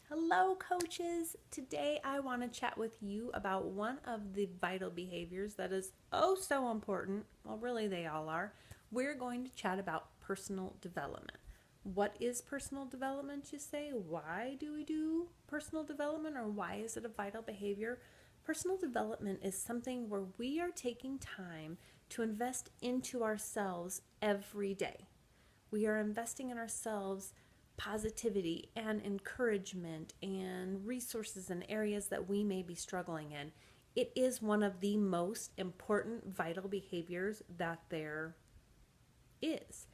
Hello, coaches. Today I want to chat with you about one of the vital behaviors that is oh so important. Well, really, they all are. We're going to chat about personal development. What is personal development, you say? Why do we do personal development, or why is it a vital behavior? Personal development is something where we are taking time to invest into ourselves every day. We are investing in ourselves positivity and encouragement and resources in areas that we may be struggling in. It is one of the most important vital behaviors that there is.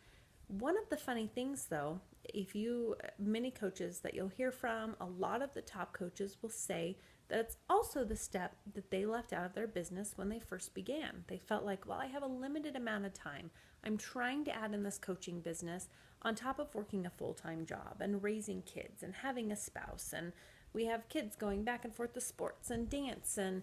One of the funny things, though, if you, many coaches that you'll hear from, a lot of the top coaches will say that it's also the step that they left out of their business when they first began. They felt like, well, I have a limited amount of time. I'm trying to add in this coaching business on top of working a full-time job and raising kids and having a spouse. And we have kids going back and forth to sports and dance and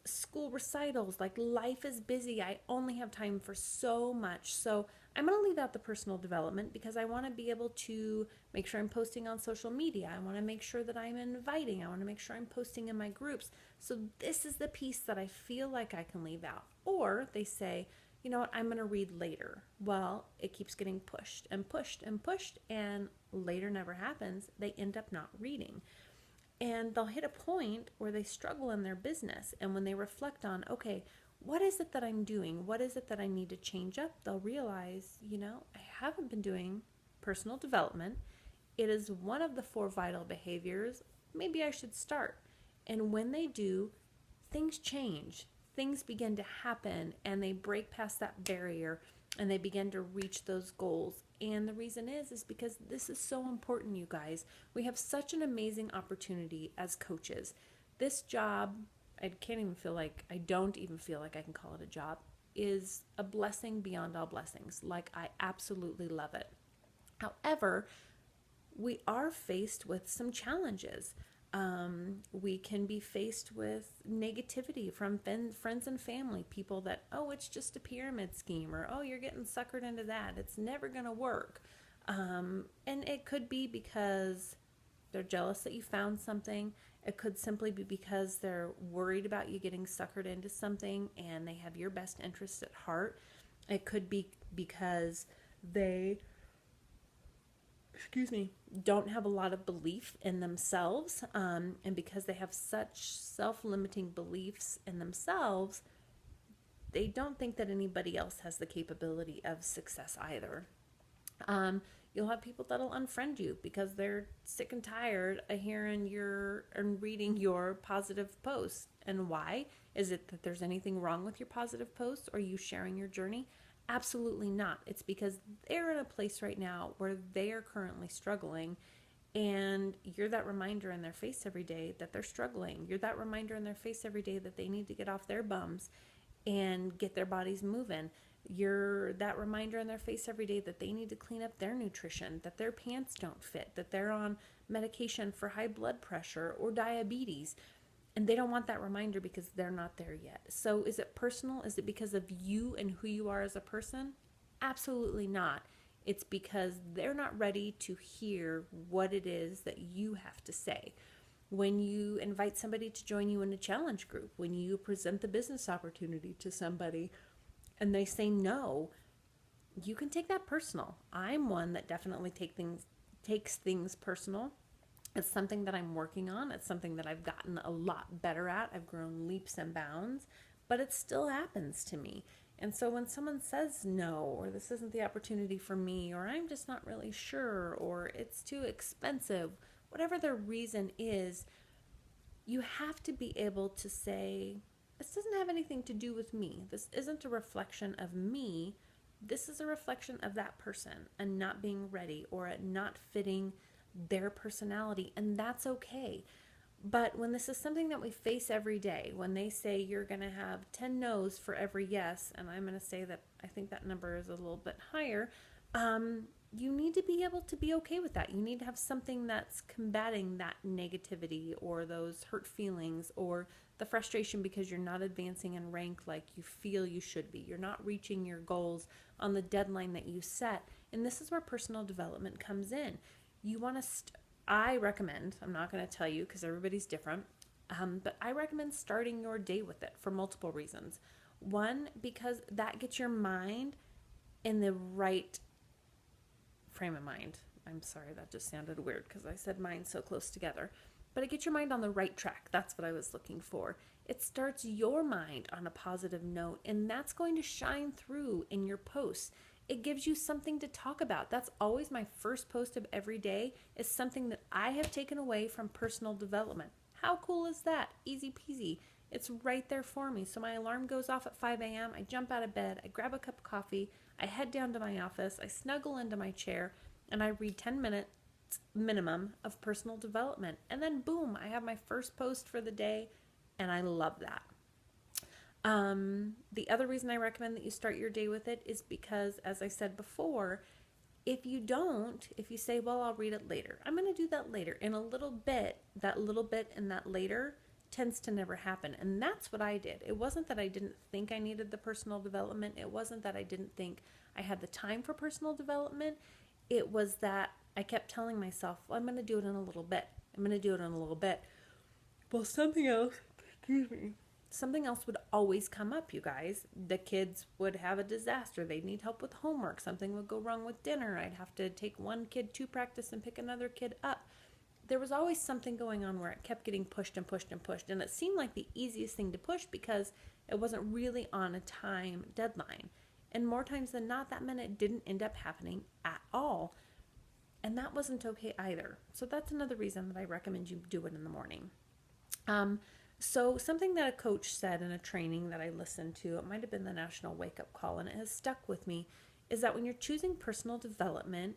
school recitals. Like, life is busy. I only have time for so much. So I'm going to leave out the personal development because I want to be able to make sure I'm posting on social media. I want to make sure that I'm inviting. I want to make sure I'm posting in my groups. So this is the piece that I feel like I can leave out. Or they say, you know what, I'm going to read later. Well, it keeps getting pushed and pushed and pushed, and later never happens. They end up not reading. And they'll hit a point where they struggle in their business. And when they reflect on, okay, what is it that I'm doing? What is it that I need to change up? They'll realize, I haven't been doing personal development. It is one of the four vital behaviors. Maybe I should start. And when they do, things change. Things begin to happen and they break past that barrier and they begin to reach those goals. And the reason is because this is so important, you guys. We have such an amazing opportunity as coaches. This job, I don't even feel like I can call it a job, is a blessing beyond all blessings. Like, I absolutely love it. However, we are faced with some challenges. We can be faced with negativity from friends and family, people that, oh, it's just a pyramid scheme, or, oh, you're getting suckered into that. It's never going to work. And it could be because they're jealous that you found something. It could simply be because they're worried about you getting suckered into something and they have your best interests at heart. It could be because they don't have a lot of belief in themselves, and because they have such self-limiting beliefs in themselves, they don't think that anybody else has the capability of success either. You'll have people that'll unfriend you because they're sick and tired of hearing your and reading your positive posts. And why? Is it that there's anything wrong with your positive posts or you sharing your journey? Absolutely not. It's because they're in a place right now where they are currently struggling, and you're that reminder in their face every day that they're struggling. You're that reminder in their face every day that they need to get off their bums and get their bodies moving. You're that reminder in their face every day that they need to clean up their nutrition, that their pants don't fit, that they're on medication for high blood pressure or diabetes. And they don't want that reminder because they're not there yet. So is it personal? Is it because of you and who you are as a person? Absolutely not. It's because they're not ready to hear what it is that you have to say. When you invite somebody to join you in a challenge group, when you present the business opportunity to somebody and they say no, you can take that personal. I'm one that definitely takes things personal. It's something that I'm working on. It's something that I've gotten a lot better at. I've grown leaps and bounds, but it still happens to me. And so when someone says no, or this isn't the opportunity for me, or I'm just not really sure, or it's too expensive, whatever the reason is, you have to be able to say, this doesn't have anything to do with me. This isn't a reflection of me. This is a reflection of that person and not being ready or not fitting their personality, and that's okay. But when this is something that we face every day, when they say you're going to have 10 no's for every yes, and I'm going to say that I think that number is a little bit higher, you need to be able to be okay with that. You need to have something that's combating that negativity or those hurt feelings or the frustration because you're not advancing in rank like you feel you should be. You're not reaching your goals on the deadline that you set. And this is where personal development comes in. You want to I recommend, I'm not going to tell you because everybody's different, but I recommend starting your day with it for multiple reasons. One, because that gets your mind in the right frame of mind. I'm sorry, that just sounded weird because I said mind so close together. But it gets your mind on the right track. That's what I was looking for. It starts your mind on a positive note, and that's going to shine through in your posts. It gives you something to talk about. That's always my first post of every day, is something that I have taken away from personal development. How cool is that? Easy peasy. It's right there for me. So my alarm goes off at 5 a.m. I jump out of bed. I grab a cup of coffee. I head down to my office. I snuggle into my chair and I read 10 minutes minimum of personal development. And then boom, I have my first post for the day, and I love that. The other reason I recommend that you start your day with it is because, as I said before, if you don't, if you say, well, I'll read it later, I'm going to do that later in a little bit, that little bit and that later tends to never happen. And that's what I did. It wasn't that I didn't think I needed the personal development. It wasn't that I didn't think I had the time for personal development. It was that I kept telling myself, well, I'm going to do it in a little bit. I'm going to do it in a little bit. Well, something else, excuse me, something else would always come up, you guys. The kids would have a disaster. They'd need help with homework. Something would go wrong with dinner. I'd have to take one kid to practice and pick another kid up. There was always something going on where it kept getting pushed and pushed and pushed. And it seemed like the easiest thing to push because it wasn't really on a time deadline. And more times than not, that meant it didn't end up happening at all. And that wasn't okay either. So that's another reason that I recommend you do it in the morning. So something that a coach said in a training that I listened to, it might have been the National Wake Up Call, and it has stuck with me, is that when you're choosing personal development,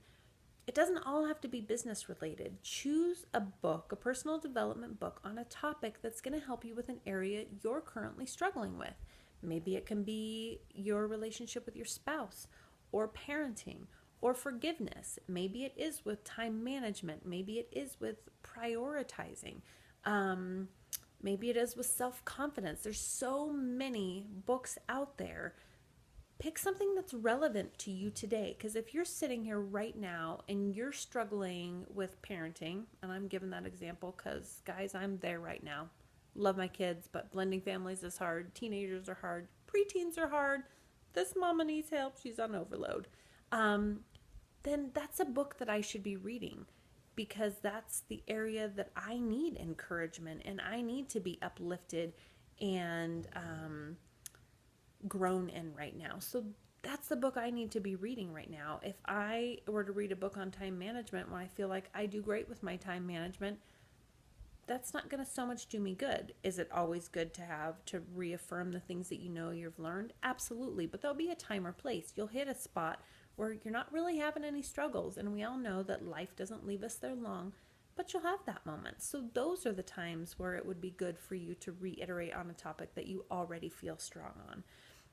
it doesn't all have to be business related. Choose a book, a personal development book on a topic that's going to help you with an area you're currently struggling with. Maybe it can be your relationship with your spouse, or parenting, or forgiveness. Maybe it is with time management. Maybe it is with prioritizing. Maybe it is with self-confidence. There's so many books out there. Pick something that's relevant to you today. Because if you're sitting here right now and you're struggling with parenting, and I'm giving that example because, guys, I'm there right now. Love my kids, but blending families is hard. Teenagers are hard. Preteens are hard. This mama needs help. She's on overload. Then that's a book that I should be reading, because that's the area that I need encouragement and I need to be uplifted and grown in right now. So that's the book I need to be reading right now. If I were to read a book on time management when I feel like I do great with my time management, that's not going to so much do me good. Is it always good to have to reaffirm the things that you know you've learned? Absolutely. But there'll be a time or place. You'll hit a spot where you're not really having any struggles. And we all know that life doesn't leave us there long, but you'll have that moment. So those are the times where it would be good for you to reiterate on a topic that you already feel strong on.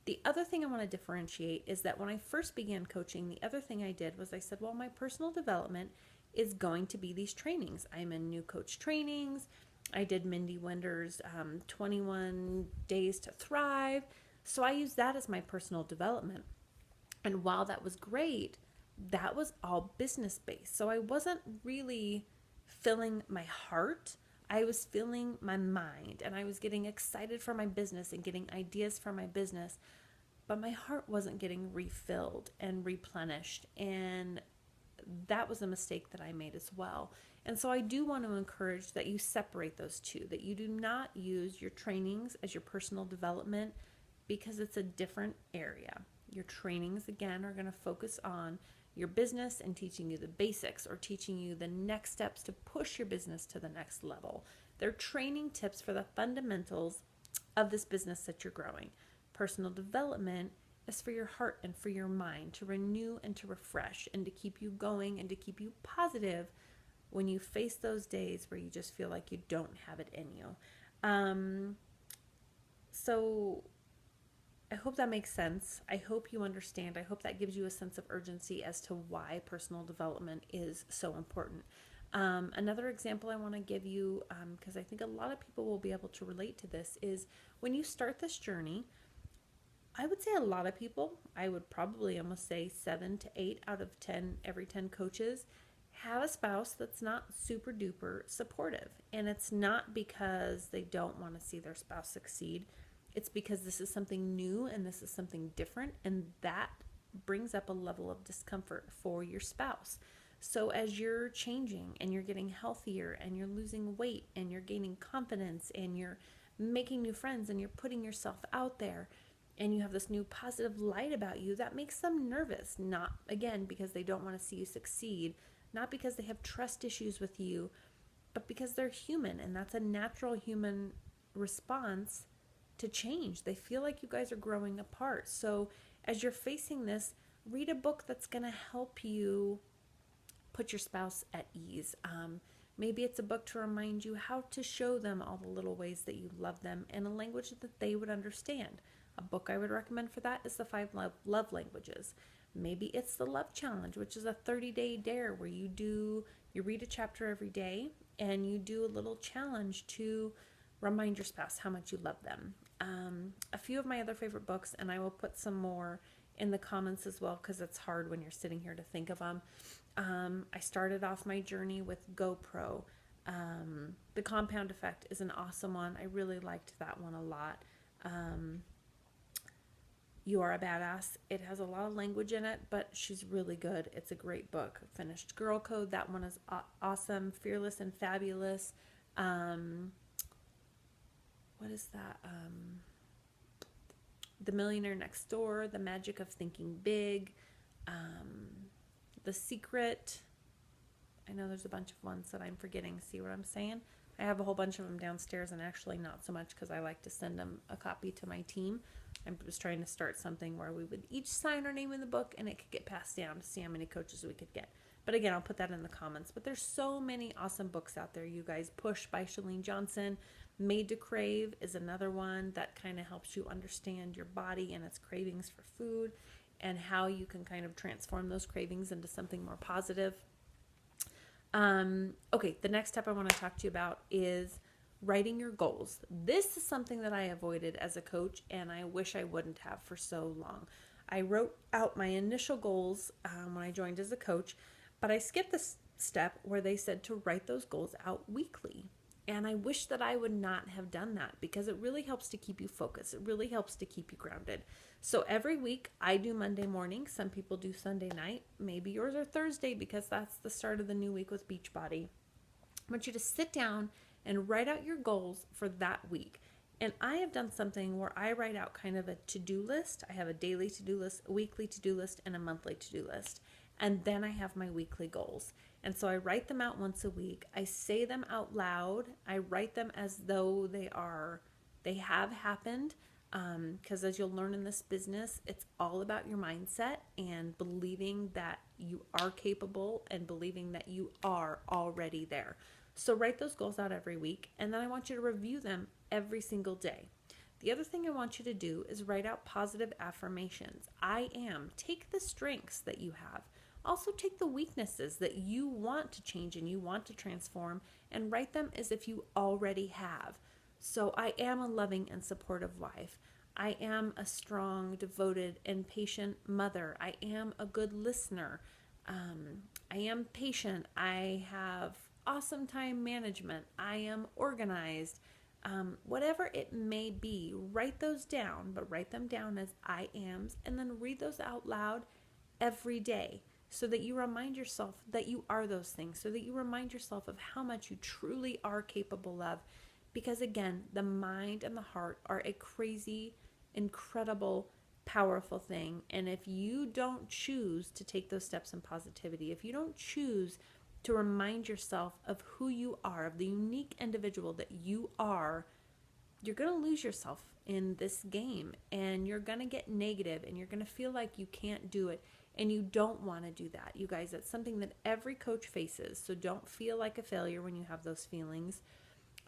The other thing I want to differentiate is that when I first began coaching, the other thing I did was I said, well, my personal development is going to be these trainings. I'm in new coach trainings. I did Mindy Wender's 21 Days to Thrive. So I use that as my personal development. And while that was great, that was all business based. So I wasn't really filling my heart. I was filling my mind, and I was getting excited for my business and getting ideas for my business. But my heart wasn't getting refilled and replenished. And that was a mistake that I made as well. And so I do want to encourage that you separate those two, that you do not use your trainings as your personal development, because it's a different area. Your trainings, again, are going to focus on your business and teaching you the basics or teaching you the next steps to push your business to the next level. They're training tips for the fundamentals of this business that you're growing. Personal development is for your heart and for your mind, to renew and to refresh and to keep you going and to keep you positive when you face those days where you just feel like you don't have it in you. So I hope that makes sense. I hope you understand. I hope that gives you a sense of urgency as to why personal development is so important. Another example I want to give you, because I think a lot of people will be able to relate to this, is when you start this journey, I would say a lot of people, I would probably almost say 7 to 8 out of 10, every 10 coaches have a spouse that's not super duper supportive. And it's not because they don't want to see their spouse succeed. It's because this is something new and this is something different. And that brings up a level of discomfort for your spouse. So as you're changing and you're getting healthier and you're losing weight and you're gaining confidence and you're making new friends and you're putting yourself out there and you have this new positive light about you, that makes them nervous. Not, again, because they don't want to see you succeed, not because they have trust issues with you, but because they're human, and that's a natural human response to change. They feel like you guys are growing apart. So as you're facing this, read a book that's going to help you put your spouse at ease. Maybe it's a book to remind you how to show them all the little ways that you love them in a language that they would understand. A book I would recommend for that is The 5 Love Languages. Maybe it's The Love Challenge, which is a 30-day dare where you read a chapter every day and you do a little challenge to remind your spouse how much you love them. A few of my other favorite books, and I will put some more in the comments as well because it's hard when you're sitting here to think of them. I started off my journey with GoPro. The Compound Effect is an awesome one. I really liked that one a lot. You Are a Badass. It has a lot of language in it, but she's really good. It's a great book. Finished Girl Code. That one is awesome. Fearless and Fabulous. What is that? The Millionaire Next Door. The Magic of Thinking Big. The Secret. I know there's a bunch of ones that I'm forgetting. See what I'm saying? I have a whole bunch of them downstairs, and actually not so much because I like to send them a copy to my team. I was trying to start something where we would each sign our name in the book and it could get passed down to see how many coaches we could get. But again, I'll put that in the comments. But there's so many awesome books out there, you guys. Push by Chalene Johnson. Made to Crave is another one that kind of helps you understand your body and its cravings for food and how you can kind of transform those cravings into something more positive. Okay, the next step I want to talk to you about is writing your goals. This is something that I avoided as a coach, and I wish I wouldn't have for so long. I wrote out my initial goals when I joined as a coach, but I skipped the step where they said to write those goals out weekly. And I wish that I would not have done that because it really helps to keep you focused. It really helps to keep you grounded. So every week I do Monday morning. Some people do Sunday night. Maybe yours are Thursday because that's the start of the new week with Beachbody. I want you to sit down and write out your goals for that week. And I have done something where I write out kind of a to-do list. I have a daily to-do list, a weekly to-do list, and a monthly to-do list. And then I have my weekly goals. And so I write them out once a week. I say them out loud. I write them as though they have happened. Because as you'll learn in this business, it's all about your mindset and believing that you are capable and believing that you are already there. So write those goals out every week, and then I want you to review them every single day. The other thing I want you to do is write out positive affirmations. I am. Take the strengths that you have. Also take the weaknesses that you want to change and you want to transform and write them as if you already have. So I am a loving and supportive wife. I am a strong, devoted, and patient mother. I am a good listener. I am patient. I have awesome time management. I am organized. Whatever it may be, write those down, but write them down as I ams and then read those out loud every day so that you remind yourself that you are those things, so that you remind yourself of how much you truly are capable of. Because again, the mind and the heart are a crazy, incredible, powerful thing. And if you don't choose to take those steps in positivity, if you don't choose to remind yourself of who you are, of the unique individual that you are, you're going to lose yourself in this game and you're going to get negative and you're going to feel like you can't do it. And you don't want to do that. You guys, that's something that every coach faces. So don't feel like a failure when you have those feelings.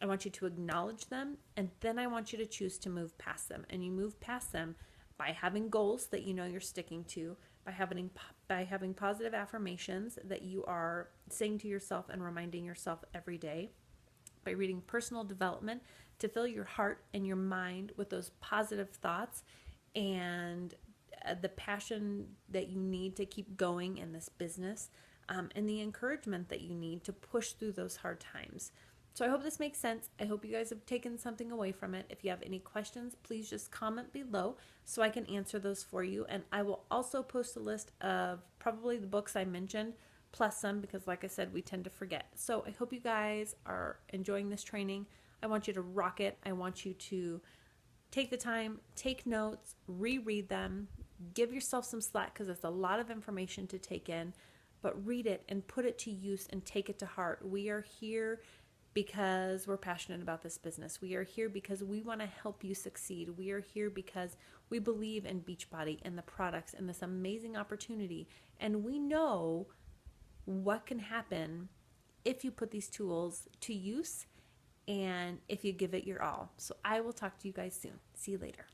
I want you to acknowledge them, and then I want you to choose to move past them. And you move past them by having goals that you know you're sticking to, by having positive affirmations that you are saying to yourself and reminding yourself every day, by reading personal development to fill your heart and your mind with those positive thoughts and the passion that you need to keep going in this business. and the encouragement that you need to push through those hard times. So I hope this makes sense. I hope you guys have taken something away from it. If you have any questions, please just comment below so I can answer those for you. And I will also post a list of probably the books I mentioned, plus some, because like I said, we tend to forget. So I hope you guys are enjoying this training. I want you to rock it. I want you to take the time, take notes, reread them, give yourself some slack because it's a lot of information to take in, but read it and put it to use and take it to heart. We are here because we're passionate about this business. We are here because we want to help you succeed. We are here because we believe in Beachbody and the products and this amazing opportunity. And we know what can happen if you put these tools to use and if you give it your all. So I will talk to you guys soon. See you later.